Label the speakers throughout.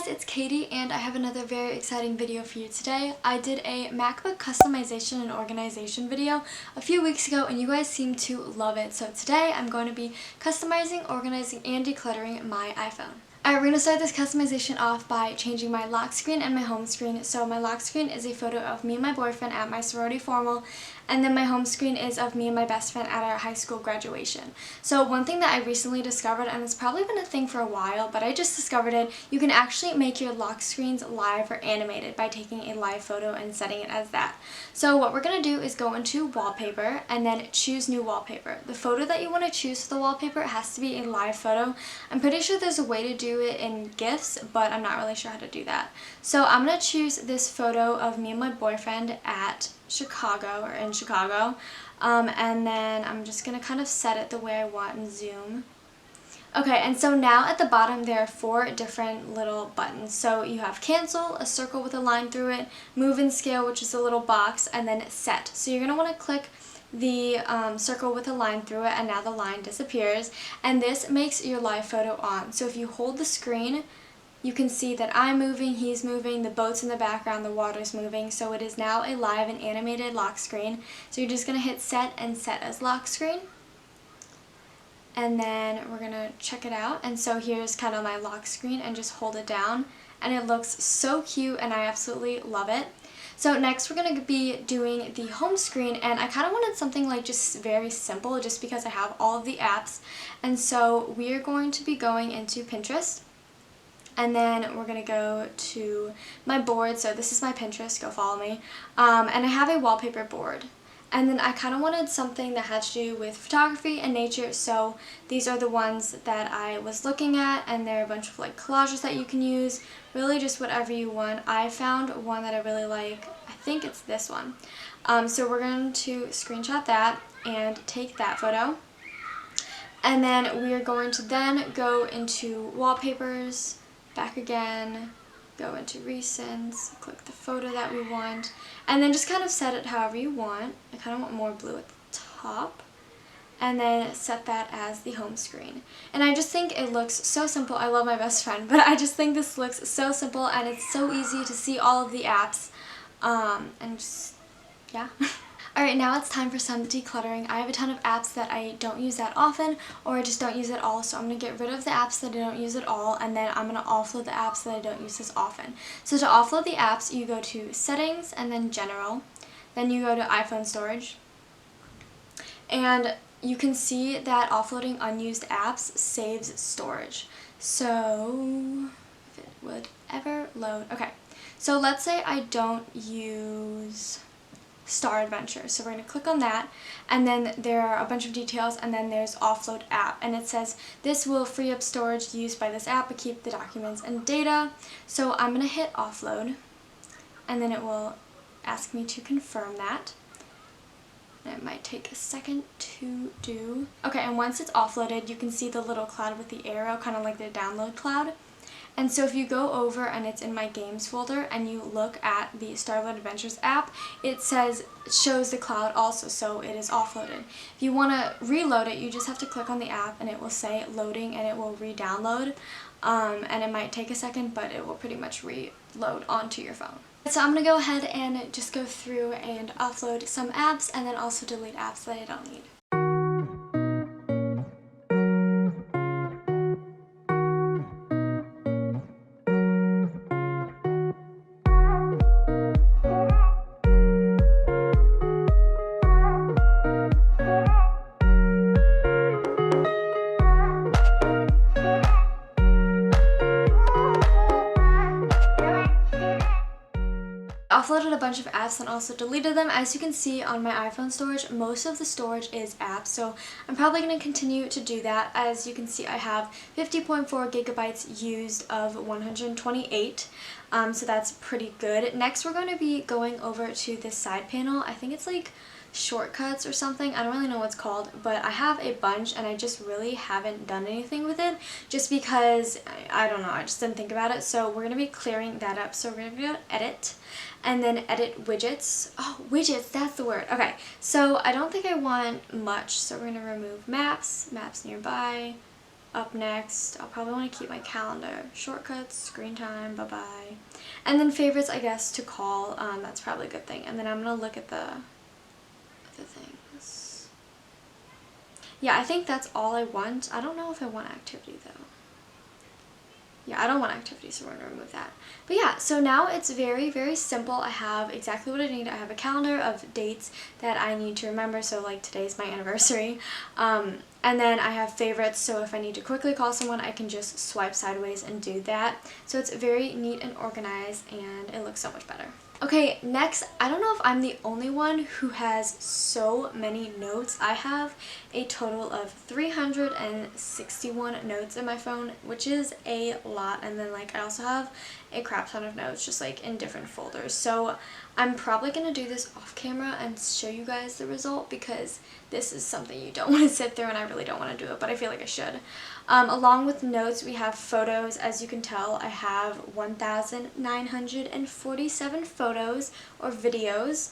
Speaker 1: guys, it's Katie and I have another very exciting video for you today. I did a MacBook customization and organization video a few weeks ago and you guys seem to love it. So today I'm going to be customizing, organizing, and decluttering my iPhone. Alright, we're going to start this customization off by changing my lock screen and my home screen. So my lock screen is a photo of me and my boyfriend at my sorority formal, and then my home screen is of me and my best friend at our high school graduation. So one thing that I recently discovered, and it's probably been a thing for a while, but I just discovered it, you can actually make your lock screens live or animated by taking a live photo and setting it as that. So what we're going to do is go into wallpaper and then choose new wallpaper. The photo that you want to choose for the wallpaper has to be a live photo. I'm pretty sure there's a way to do it in GIFs, but I'm not really sure how to do that. So I'm going to choose this photo of me and my boyfriend at Chicago, or in Chicago, and then I'm just going to kind of set it the way I want and zoom. Okay, and so now at the bottom there are 4 different little buttons. So you have cancel, a circle with a line through it, move and scale, which is a little box, and then set. So you're going to want to click the circle with a line through it, and now the line disappears, and this makes your live photo on. So if you hold the screen, you can see that I'm moving, he's moving, the boat's in the background, the water's moving, so it is now a live and animated lock screen. So you're just going to hit set and set as lock screen, and then we're going to check it out. And so here's kind of my lock screen, and just hold it down, and it looks so cute and I absolutely love it. So next we're going to be doing the home screen, and I kind of wanted something like just very simple just because I have all of the apps. And so we are going to be going into Pinterest, and then we're going to go to my board. So this is my Pinterest, go follow me. And I have a wallpaper board. And then I kind of wanted something that had to do with photography and nature, so these are the ones that I was looking at, and there are a bunch of like collages that you can use, really just whatever you want. I found one that I really like, I think it's this one. So we're going to screenshot that and take that photo. And then we are going to then go into wallpapers, back again, go into recents, click the photo that we want, and then just kind of set it however you want. I kind of want more blue at the top, and then set that as the home screen. And I just think it looks so simple. I love my best friend, but I just think this looks so simple and it's so easy to see all of the apps, and just, yeah. Alright, now it's time for some decluttering. I have a ton of apps that I don't use that often, or I just don't use at all, so I'm going to get rid of the apps that I don't use at all, and then I'm going to offload the apps that I don't use as often. So to offload the apps, you go to Settings, and then General, then you go to iPhone Storage, and you can see that offloading unused apps saves storage. So, if it would ever load. Okay, so let's say I don't use Star Adventure. So we're going to click on that, and then there are a bunch of details, and then there's offload app, and it says this will free up storage used by this app but keep the documents and data. So I'm going to hit offload, and then it will ask me to confirm that. It might take a second to do. Okay, and once it's offloaded, you can see the little cloud with the arrow, kind of like the download cloud. And so if you go over and it's in my games folder and you look at the Starlight Adventures app, it shows the cloud also, so it is offloaded. If you want to reload it, you just have to click on the app and it will say loading, and it will re-download. And it might take a second, but it will pretty much reload onto your phone. So I'm going to go ahead and just go through and offload some apps, and then also delete apps that I don't need. Offloaded a bunch of apps and also deleted them. As you can see on my iPhone storage, most of the storage is apps, so I'm probably going to continue to do that. As you can see, I have 50.4 gigabytes used of 128, so that's pretty good. Next, we're going to be going over to this side panel. I think it's like shortcuts or something. I don't really know what it's called, but I have a bunch and I just really haven't done anything with it just because I don't know, I just didn't think about it. So we're going to be clearing that up. So we're going to go to edit and then edit widgets. Oh, widgets, that's the word. Okay, so I don't think I want much, so we're going to remove maps, maps nearby, Up next, I'll probably want to keep my calendar. Shortcuts, screen time, bye-bye. And then favorites, I guess, to call. That's probably a good thing. And then I'm going to look at the other things. Yeah, I think that's all I want. I don't know if I want activity, though. Yeah, I don't want activities, so we're going to remove that. But yeah, so now it's very, very simple. I have exactly what I need. I have a calendar of dates that I need to remember. So like today's my anniversary. And then I have favorites, so if I need to quickly call someone, I can just swipe sideways and do that. So it's very neat and organized, and it looks so much better. Okay, next, I don't know if I'm the only one who has so many notes. I have a total of 361 notes in my phone, which is a lot. And then like I also have a crap ton of notes just like in different folders. So I'm probably going to do this off camera and show you guys the result, because this is something you don't want to sit through and I really don't want to do it, but I feel like I should. Along with notes, we have photos. As you can tell, I have 1,947 photos or videos.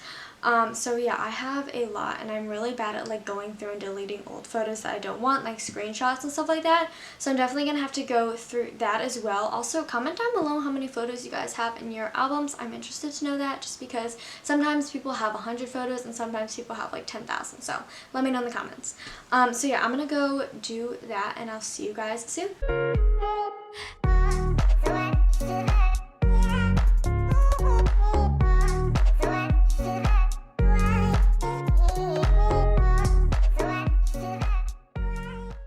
Speaker 1: So yeah, I have a lot, and I'm really bad at like going through and deleting old photos that I don't want, like screenshots and stuff like that. So I'm definitely gonna have to go through that as well. Also, comment down below how many photos you guys have in your albums. I'm interested to know that, just because sometimes people have 100 photos and sometimes people have like 10,000. So let me know in the comments. So yeah, I'm gonna go do that, and I'll see you guys soon.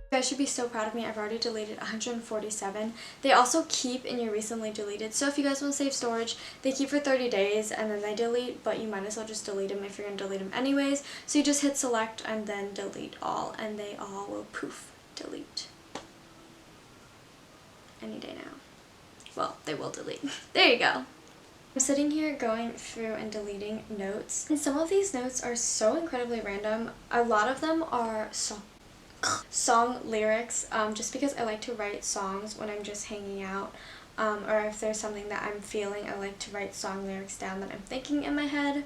Speaker 1: You guys should be so proud of me. I've already deleted 147. They also keep in your recently deleted, so if you guys want to save storage, they keep for 30 days and then they delete, but you might as well just delete them if you're going to delete them anyways. So you just hit select and then delete all, and they all will poof, delete any day now. Well, they will delete. There you go. I'm sitting here going through and deleting notes, and some of these notes are so incredibly random. A lot of them are song lyrics, just because I like to write songs when I'm just hanging out, or if there's something that I'm feeling, I like to write song lyrics down that I'm thinking in my head.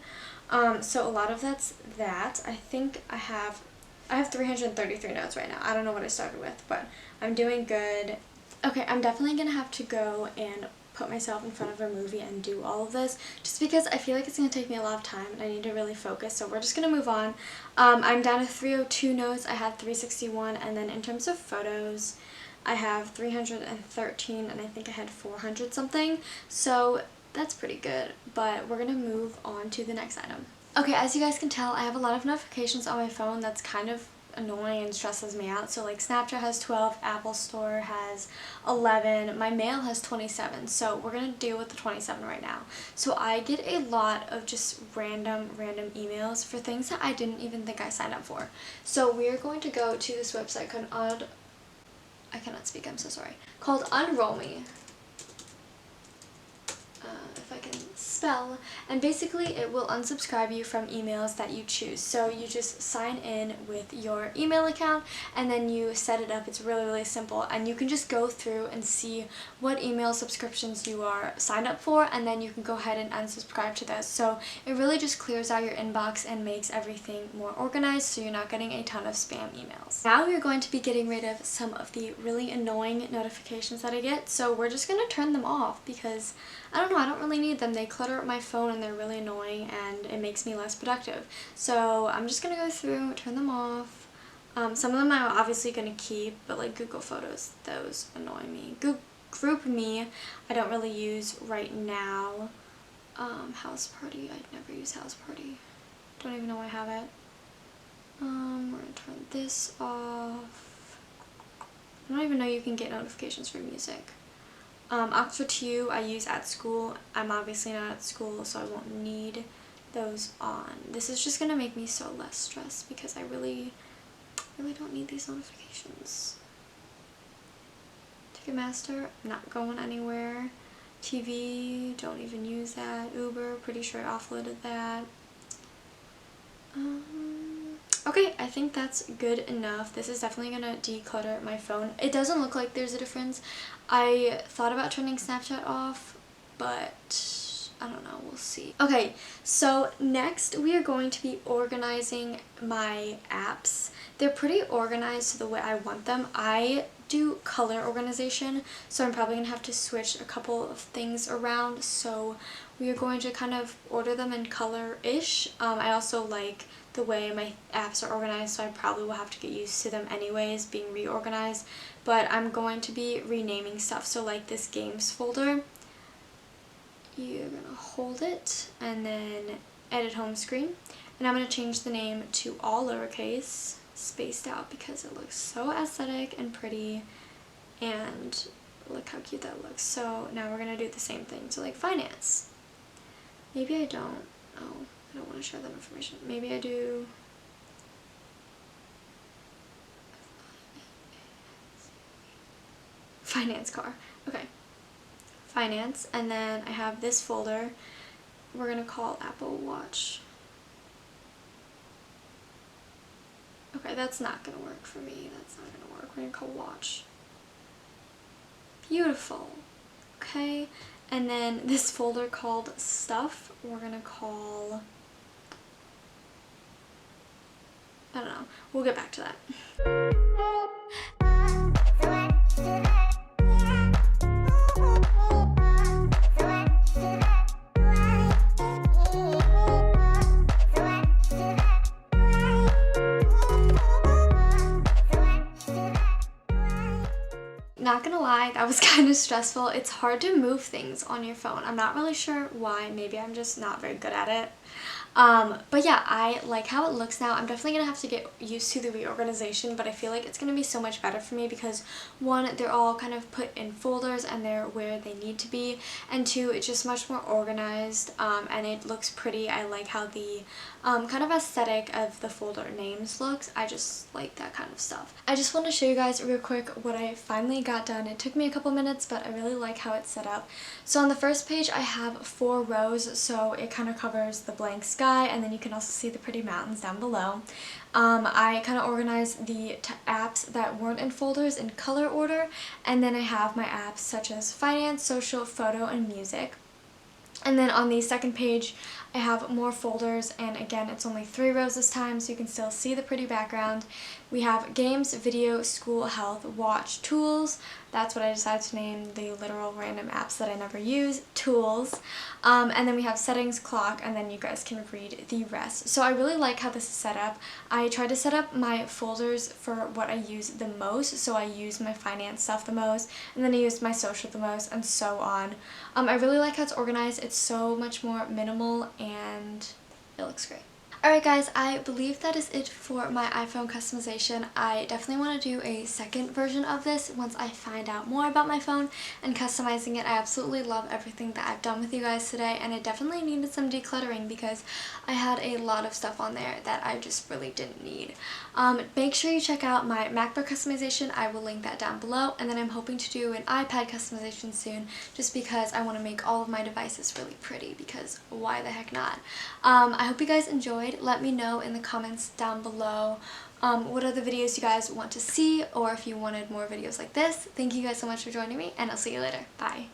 Speaker 1: So a lot of that's that. I think I have 333 notes right now. I don't know what I started with, but I'm doing good. Okay, I'm definitely gonna have to go and put myself in front of a movie and do all of this, just because I feel like it's going to take me a lot of time and I need to really focus. So we're just going to move on. I'm down to 302 notes. I had 361, and then in terms of photos, I have 313, and I think I had 400 something. So that's pretty good, but we're going to move on to the next item. Okay, as you guys can tell, I have a lot of notifications on my phone. That's kind of annoying and stresses me out. So like Snapchat has 12, Apple Store has 11, my mail has 27. So we're gonna deal with the 27 right now. So I get a lot of just random emails for things that I didn't even think I signed up for. So we're going to go to this website called I cannot speak, I'm so sorry. Called Unroll Me. If I can spell, and basically it will unsubscribe you from emails that you choose. So you just sign in with your email account and then you set it up. It's really simple, and you can just go through and see what email subscriptions you are signed up for, and then you can go ahead and unsubscribe to those. So it really just clears out your inbox and makes everything more organized, so you're not getting a ton of spam emails. Now we're going to be getting rid of some of the really annoying notifications that I get. So we're just going to turn them off, because I don't know, I don't really need them. They clutter up my phone and they're really annoying, and it makes me less productive. So I'm just gonna go through, turn them off. Some of them I'm obviously gonna keep, but like Google Photos, those annoy me. Group Me, I don't really use right now. House Party, I'd never use House Party. Don't even know I have it. We're gonna turn this off. I don't even know you can get notifications for music. Oxford to You, I use at school. I'm obviously not at school, so I won't need those on. This is just gonna make me so less stressed, because I really don't need these notifications. Ticketmaster, not going anywhere. TV, don't even use that. Uber, pretty sure I offloaded that. Okay, I think that's good enough. This is definitely gonna declutter my phone. It doesn't look like there's a difference. I thought about turning Snapchat off, but I don't know, we'll see. Okay, so next we are going to be organizing my apps. They're pretty organized to the way I want them. I do color organization, so I'm probably gonna have to switch a couple of things around. So we are going to kind of order them in color-ish. I also like the way my apps are organized, so I probably will have to get used to them anyways, being reorganized. But I'm going to be renaming stuff. So like this games folder, you're gonna hold it and then edit home screen, and I'm gonna change the name to all lowercase, spaced out, because it looks so aesthetic and pretty, and look how cute that looks. So now we're gonna do the same thing. So like finance, maybe I don't, oh, I don't want to share that information. Maybe I do finance car. Okay, finance, and then I have this folder we're gonna call Apple Watch. Okay, that's not gonna work for me. That's not gonna work. We're gonna call watch. Beautiful. Okay, and then this folder called stuff, we're gonna call, I don't know. We'll get back to that. Not gonna lie, that was kind of stressful. It's hard to move things on your phone. I'm not really sure why. Maybe I'm just not very good at it. But yeah, I like how it looks now. I'm definitely gonna have to get used to the reorganization, but I feel like it's gonna be so much better for me because one, they're all kind of put in folders and they're where they need to be, and two, it's just much more organized, and it looks pretty. I like how the kind of aesthetic of the folder names looks. I just like that kind of stuff. I just want to show you guys real quick what I finally got done. It took me a couple minutes, but I really like how it's set up. So on the first page I have 4 rows, so it kind of covers the blank sky, and then you can also see the pretty mountains down below. I kind of organized the apps that weren't in folders in color order, and then I have my apps such as finance, social, photo, and music. And then on the second page, I have more folders, and again, it's only 3 rows this time, so you can still see the pretty background. We have games, video, school, health, watch, tools. That's what I decided to name the literal random apps that I never use, tools. And then we have settings, clock, and then you guys can read the rest. So I really like how this is set up. I tried to set up my folders for what I use the most. So I use my finance stuff the most, and then I used my social the most, and so on. I really like how it's organized. It's so much more minimal, and it looks great. Alright guys, I believe that is it for my iPhone customization. I definitely want to do a second version of this once I find out more about my phone and customizing it. I absolutely love everything that I've done with you guys today, and it definitely needed some decluttering because I had a lot of stuff on there that I just really didn't need. Make sure you check out my MacBook customization. I will link that down below, and then I'm hoping to do an iPad customization soon just because I want to make all of my devices really pretty, because why the heck not? I hope you guys enjoyed. Let me know in the comments down below what other videos you guys want to see, or if you wanted more videos like this. Thank you guys so much for joining me, and I'll see you later. Bye!